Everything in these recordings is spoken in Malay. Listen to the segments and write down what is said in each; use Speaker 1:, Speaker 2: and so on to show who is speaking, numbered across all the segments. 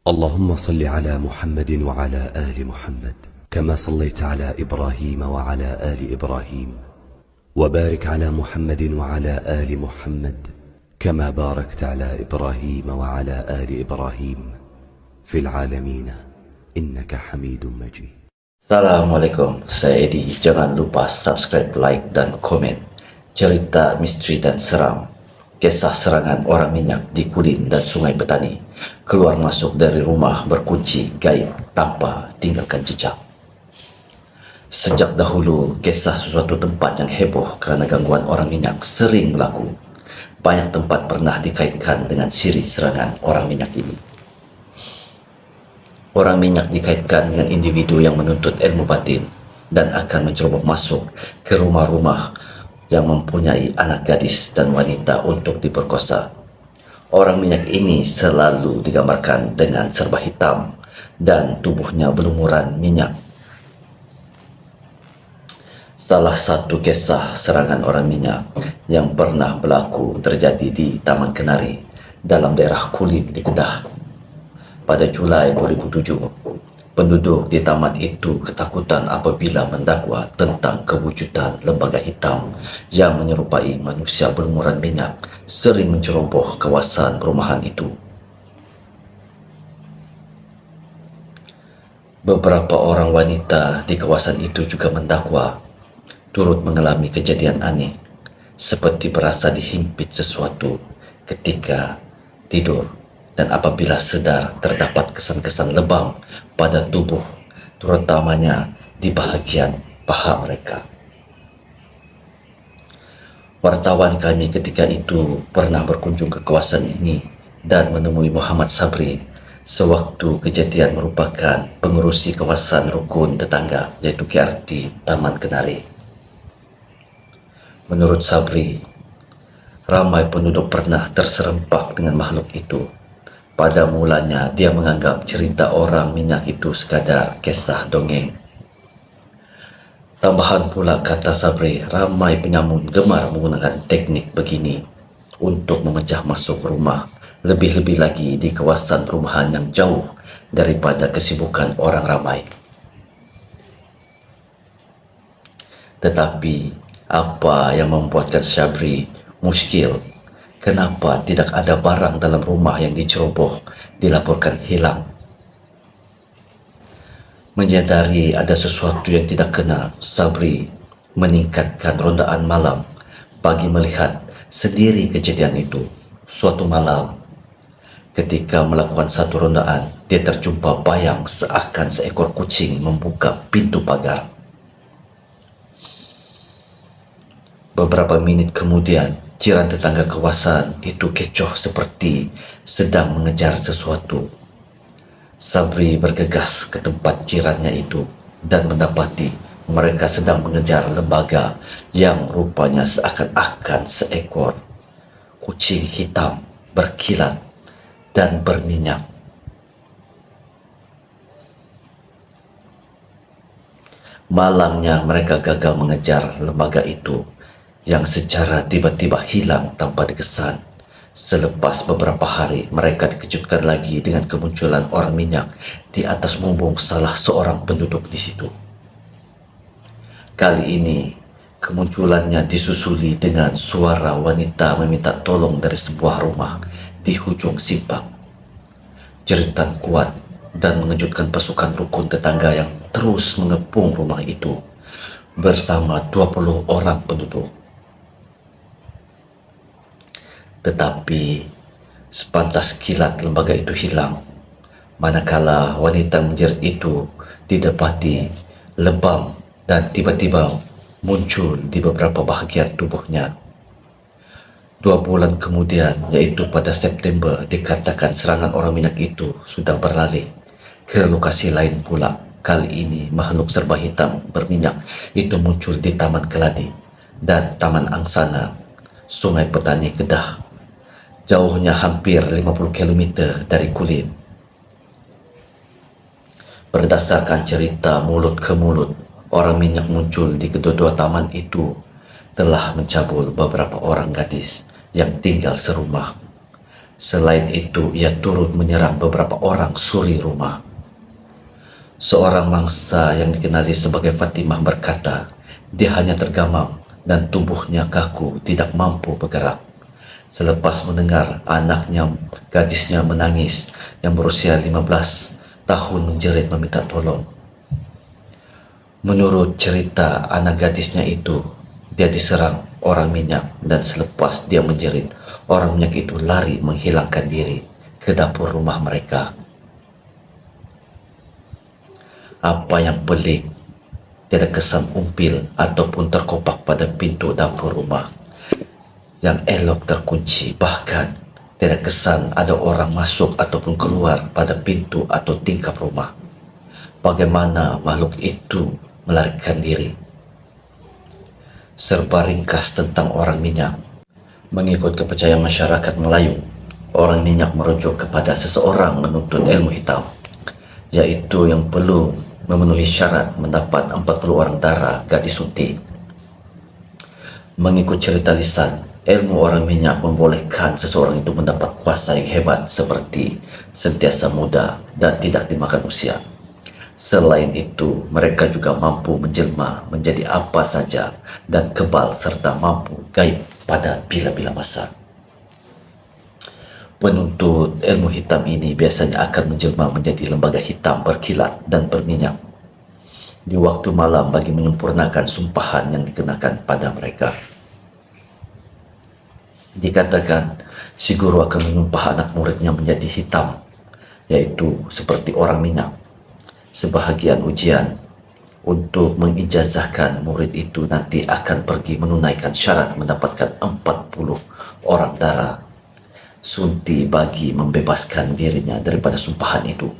Speaker 1: اللهم صل على محمد وعلى آل محمد كما صليت على إبراهيم وعلى آل إبراهيم وبارك على محمد وعلى آل محمد كما باركت على إبراهيم وعلى آل إبراهيم في العالمين إنك حميد مجيد.
Speaker 2: Assalamualaikum, saya Edi. Jangan lupa subscribe, like, dan komen. Cerita misteri dan seram. Kisah serangan orang minyak di Kulim dan Sungai Petani. Keluar masuk dari rumah berkunci gaib tanpa tinggalkan jejak. Sejak dahulu, kisah sesuatu tempat yang heboh kerana gangguan orang minyak sering berlaku. Banyak tempat pernah dikaitkan dengan siri serangan orang minyak ini. Orang minyak dikaitkan dengan individu yang menuntut ilmu batin dan akan menceroboh masuk ke rumah-rumah yang mempunyai anak gadis dan wanita untuk diperkosa. Orang minyak ini selalu digambarkan dengan serba hitam dan tubuhnya berlumuran minyak. Salah satu kisah serangan orang minyak yang pernah berlaku terjadi di Taman Kenari dalam daerah Kulim di Kedah. Pada Julai 2007, penduduk di taman itu ketakutan apabila mendakwa tentang kewujudan lembaga hitam yang menyerupai manusia berlumuran minyak sering menceroboh kawasan perumahan itu. Beberapa orang wanita di kawasan itu juga mendakwa turut mengalami kejadian aneh, seperti berasa dihimpit sesuatu ketika tidur. Dan apabila sedar terdapat kesan-kesan lebam pada tubuh, terutamanya di bahagian paha mereka. Wartawan kami ketika itu pernah berkunjung ke kawasan ini dan menemui Muhammad Sabri sewaktu kejadian merupakan pengurusi kawasan rukun tetangga yaitu KRT Taman Kenari. Menurut Sabri, ramai penduduk pernah terserempak dengan makhluk itu. Pada mulanya, dia menganggap cerita orang minyak itu sekadar kisah dongeng. Tambahan pula, kata Sabri, ramai penyamun gemar menggunakan teknik begini untuk memecah masuk rumah, lebih-lebih lagi di kawasan perumahan yang jauh daripada kesibukan orang ramai. Tetapi, apa yang membuatkan Sabri muskil? Kenapa tidak ada barang dalam rumah yang diceroboh dilaporkan hilang? Menyadari ada sesuatu yang tidak kena, Sabri meningkatkan rondaan malam bagi melihat sendiri kejadian itu. Suatu malam, ketika melakukan satu rondaan, dia terjumpa bayang seakan seekor kucing membuka pintu pagar. Beberapa menit kemudian, jiran tetangga kawasan itu kecoh seperti sedang mengejar sesuatu. Sabri bergegas ke tempat jirannya itu dan mendapati mereka sedang mengejar lembaga yang rupanya seakan-akan seekor kucing hitam berkilat dan berminyak. Malangnya mereka gagal mengejar lembaga itu yang secara tiba-tiba hilang tanpa dikesan. Selepas beberapa hari, mereka dikejutkan lagi dengan kemunculan orang minyak di atas bumbung salah seorang penduduk di situ. Kali ini, kemunculannya disusuli dengan suara wanita meminta tolong dari sebuah rumah di hujung simpang. Jeritan kuat dan mengejutkan pasukan rukun tetangga yang terus mengepung rumah itu bersama 20 orang penduduk. Tetapi sepantas kilat lembaga itu hilang, manakala wanita menjerit itu didapati lebam dan tiba-tiba muncul di beberapa bahagian tubuhnya. 2 bulan kemudian, yaitu pada September, dikatakan serangan orang minyak itu sudah beralih ke lokasi lain pula. Kali ini makhluk serba hitam berminyak itu muncul di Taman Keladi dan Taman Angsana, Sungai Petani, Kedah. Jauhnya hampir 50 km dari Kulim. Berdasarkan cerita mulut ke mulut, orang minyak muncul di kedua-dua taman itu telah mencabul beberapa orang gadis yang tinggal serumah. Selain itu, ia turut menyerang beberapa orang suri rumah. Seorang mangsa yang dikenali sebagai Fatimah berkata, dia hanya tergamam dan tubuhnya kaku, tidak mampu bergerak. Selepas mendengar anaknya, gadisnya menangis yang berusia 15 tahun menjerit meminta tolong. Menurut cerita anak gadisnya itu, dia diserang orang minyak dan selepas dia menjerit, orang minyak itu lari menghilangkan diri ke dapur rumah mereka. Apa yang pelik, tiada kesan umpil ataupun terkopak pada pintu dapur rumah yang elok terkunci, bahkan tiada kesan ada orang masuk ataupun keluar pada pintu atau tingkap rumah. Bagaimana makhluk itu melarikan diri? Serba ringkas tentang orang minyak. Mengikut kepercayaan masyarakat Melayu, orang minyak merujuk kepada seseorang menuntut ilmu hitam, yaitu yang perlu memenuhi syarat mendapat 40 orang darah gadis sunti. Mengikut cerita lisan, ilmu orang minyak membolehkan seseorang itu mendapat kuasa yang hebat seperti sentiasa muda dan tidak dimakan usia. Selain itu, mereka juga mampu menjelma menjadi apa saja dan kebal serta mampu gaib pada bila-bila masa. Penuntut ilmu hitam ini biasanya akan menjelma menjadi lembaga hitam berkilat dan berminyak di waktu malam bagi menyempurnakan sumpahan yang dikenakan pada mereka. Dikatakan si guru akan menyumpah anak muridnya menjadi hitam, yaitu seperti orang minyak. Sebahagian ujian untuk mengijazahkan murid itu nanti akan pergi menunaikan syarat mendapatkan 40 orang darah sunti bagi membebaskan dirinya daripada sumpahan itu.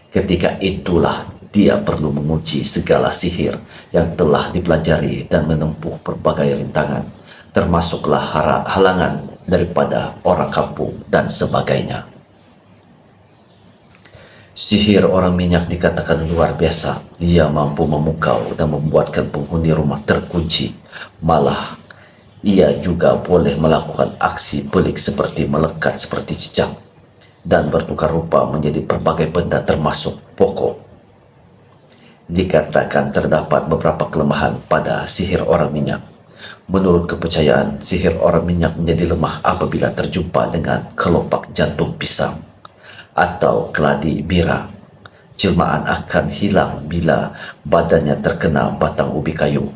Speaker 2: Ketika itulah dia perlu menguji segala sihir yang telah dipelajari dan menempuh berbagai rintangan, termasuklah halangan daripada orang kampung dan sebagainya. Sihir orang minyak dikatakan luar biasa. Ia mampu memukau dan membuatkan penghuni rumah terkunci. Malah, ia juga boleh melakukan aksi pelik seperti melekat seperti cicak dan bertukar rupa menjadi berbagai benda termasuk pokok. Dikatakan terdapat beberapa kelemahan pada sihir orang minyak. Menurut kepercayaan, sihir orang minyak menjadi lemah apabila terjumpa dengan kelopak jantung pisang atau keladi bira. Jelmaan akan hilang bila badannya terkena batang ubi kayu.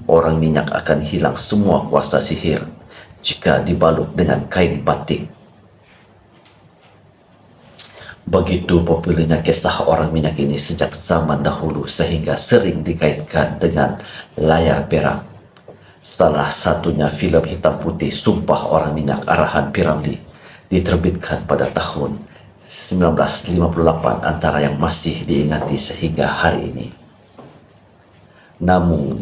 Speaker 2: Orang minyak akan hilang semua kuasa sihir jika dibalut dengan kain batik. Begitu populernya kisah orang minyak ini sejak zaman dahulu sehingga sering dikaitkan dengan layar perak. Salah satunya filem hitam putih Sumpah Orang Minyak arahan P. Ramlee diterbitkan pada tahun 1958, antara yang masih diingati sehingga hari ini. Namun,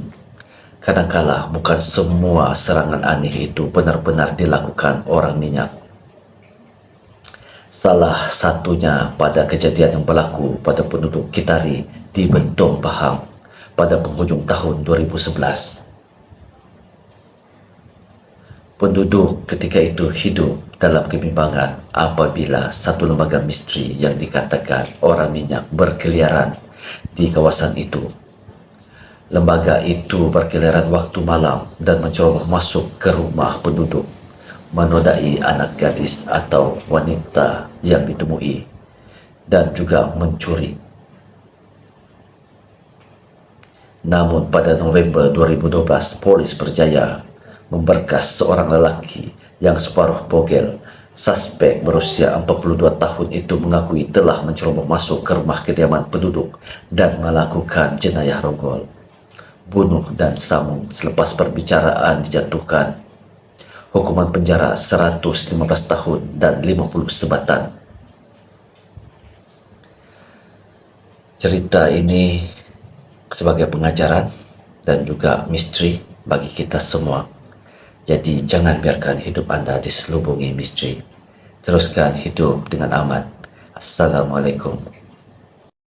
Speaker 2: kadangkala bukan semua serangan aneh itu benar-benar dilakukan orang minyak. Salah satunya pada kejadian yang berlaku pada penduduk Kitari di Bentong Pahang pada penghujung tahun 2011. Penduduk ketika itu hidup dalam kebimbangan apabila satu lembaga misteri yang dikatakan orang minyak berkeliaran di kawasan itu. Lembaga itu berkeliaran waktu malam dan mencoba masuk ke rumah penduduk, menodai anak gadis atau wanita yang ditemui, dan juga mencuri. Namun pada November 2012, polis berjaya memberkas seorang lelaki yang separuh bogel. Suspek berusia 42 tahun itu mengakui telah menceroboh masuk ke rumah kediaman penduduk dan melakukan jenayah rogol, bunuh dan sambung. Selepas perbicaraan dijatuhkan hukuman penjara 115 tahun dan 50 sebatan. Cerita ini sebagai pengajaran dan juga misteri bagi kita semua. Jadi jangan biarkan hidup anda diselubungi misteri. Teruskan hidup dengan aman. Assalamualaikum.